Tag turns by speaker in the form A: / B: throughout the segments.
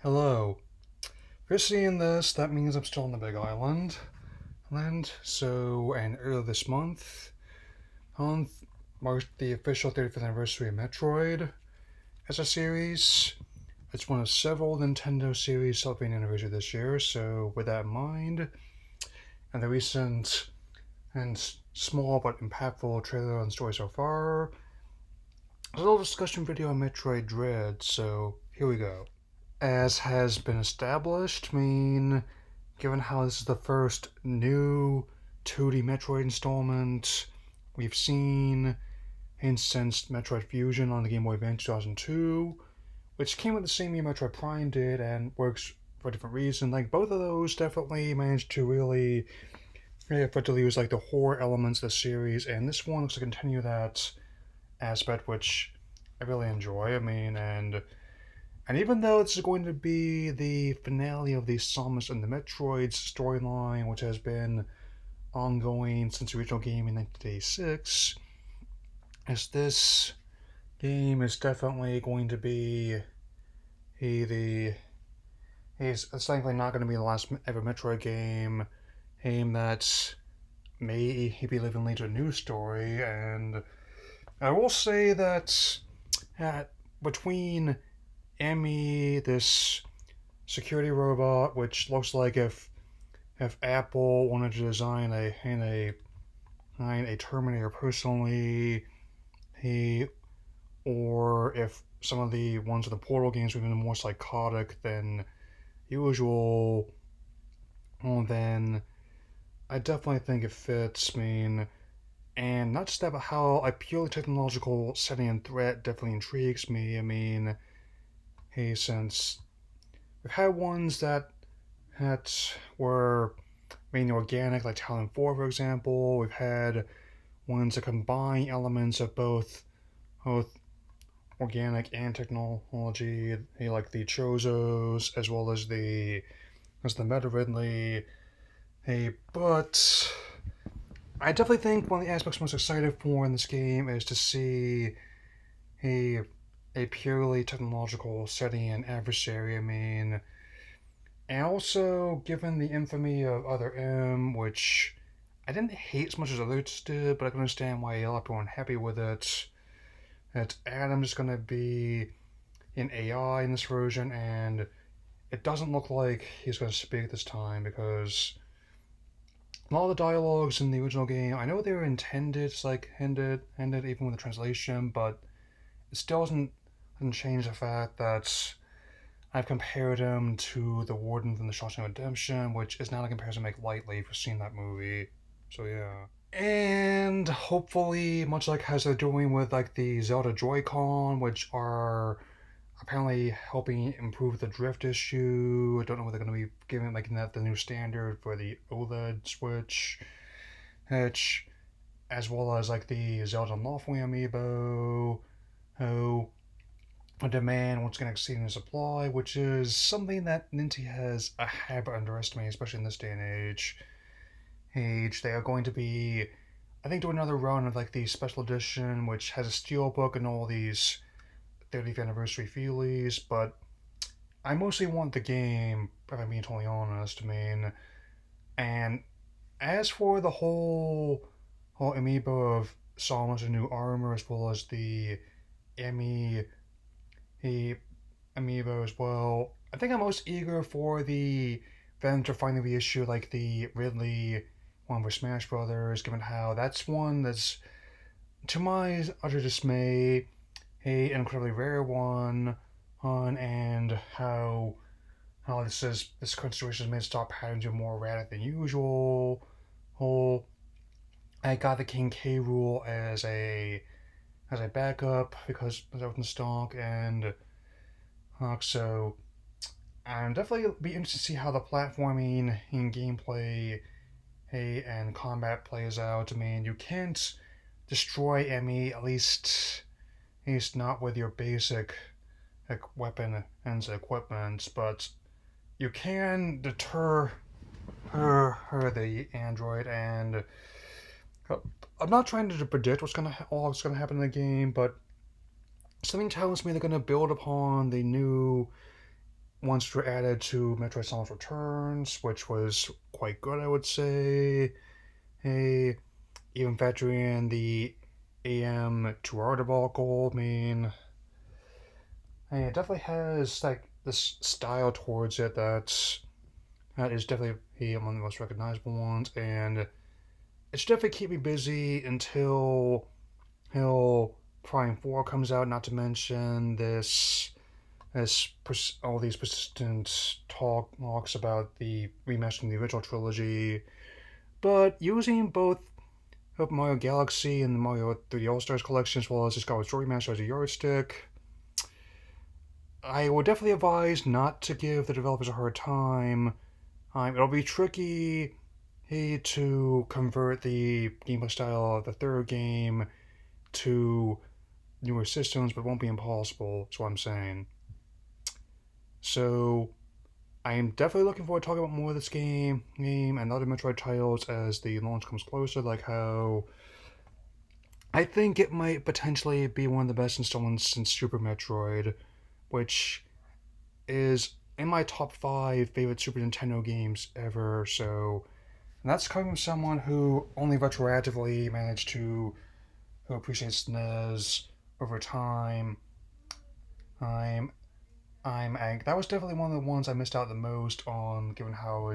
A: Hello. If you're seeing this, that means I'm still on the Big Island. And earlier this month, marked the official 35th anniversary of Metroid as a series. It's one of several Nintendo series celebrating anniversary this year, so with that in mind, and the recent and small but impactful trailer and story so far, there's a little discussion video on Metroid Dread, so here we go. As has been established, given how this is the first new 2D Metroid installment we've seen since Metroid Fusion on the Game Boy Advance 2002, which came with the same year Metroid Prime did and works for a different reason. Like, both of those definitely managed to really effectively use like the horror elements of the series, and this one looks to continue that aspect, which I really enjoy. And even though this is going to be the finale of the Samus and the Metroids storyline, which has been ongoing since the original game in 1986, as this game is definitely going to be it's likely not going to be the last ever Metroid game that may be living later a new story. And I will say that between Emmy, this security robot, which looks like if Apple wanted to design a Terminator personally, or if some of the ones of the Portal games were even more psychotic than usual, well then I definitely think it fits. And not just that, but how a purely technological setting and threat definitely intrigues me. Since we've had ones that were mainly organic, like Talon 4, for example. We've had ones that combine elements of both organic and technology, like the Chozos, as well as the Meta Ridley. But I definitely think one of the aspects I'm most excited for in this game is to see a a purely technological setting and adversary. And also given the infamy of Other M, which I didn't hate as much as others did, but I can understand why a lot of people aren't happy with it. That Adam's going to be an AI in this version, and it doesn't look like he's going to speak this time because a lot of the dialogues in the original game, I know they were intended, ended even with the translation, but it still doesn't change the fact that I've compared him to the Warden from the Shawshank Redemption, which is not a comparison to make lightly for seeing that movie. So yeah. And hopefully, much like as they're doing with like the Zelda Joy-Con, which are apparently helping improve the drift issue. I don't know whether they're going to be making that the new standard for the OLED Switch, which, as well as like the Zelda Lawfully amiibo, who demand once again exceeding the supply, which is something that Ninty has a habit of underestimating, especially in this day and age. They are going to be, I think, do another run of like the special edition, which has a steelbook and all these 30th anniversary feelies, but I mostly want the game, if I'm being totally honest. And as for the whole amiibo of Samus and new armor, as well as the Emmy the amiibo as well, I think I'm most eager for them to finally reissue like the Ridley one for Smash Brothers, given how that's one that's, to my utter dismay, an incredibly rare and how this current situation has made stop patterns are more erratic than usual. Whole I got the King K rule as a backup because it was in stock, and so I'm definitely be interested to see how the platforming in gameplay and combat plays out. You can't destroy Emmy, at least not with your basic weapon and equipment, but you can deter the android. And I'm not trying to predict what's gonna happen in the game, but something tells me they're gonna build upon the new ones were added to Metroid Samus Returns, which was quite good, I would say. Hey, even factoring in the AM2R debacle, I mean, hey, it definitely has like this style towards it that is definitely one of the most recognizable ones, and it's definitely keep me busy until Prime 4 comes out. Not to mention all these persistent talks about the remastering the original trilogy, but using both Mario Galaxy and the Mario 3D All Stars collection, as well as the Skyward Sword remaster as a yardstick, I would definitely advise not to give the developers a hard time. It'll be tricky to convert the gameplay style of the third game to newer systems, but it won't be impossible, is what I'm saying. So, I am definitely looking forward to talking about more of this game and other Metroid titles as the launch comes closer, like how I think it might potentially be one of the best installments since Super Metroid, which is in my top 5 favorite Super Nintendo games ever. So, and that's coming from someone who only retroactively managed to who appreciates SNES over time. I'm that was definitely one of the ones I missed out the most on, given how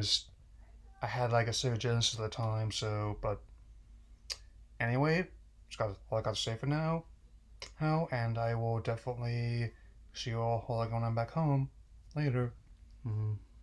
A: I had like a Sega Genesis at the time. So, but anyway, just got all I got to say for now. And I will definitely see you all while I go on back home later. Mm-hmm.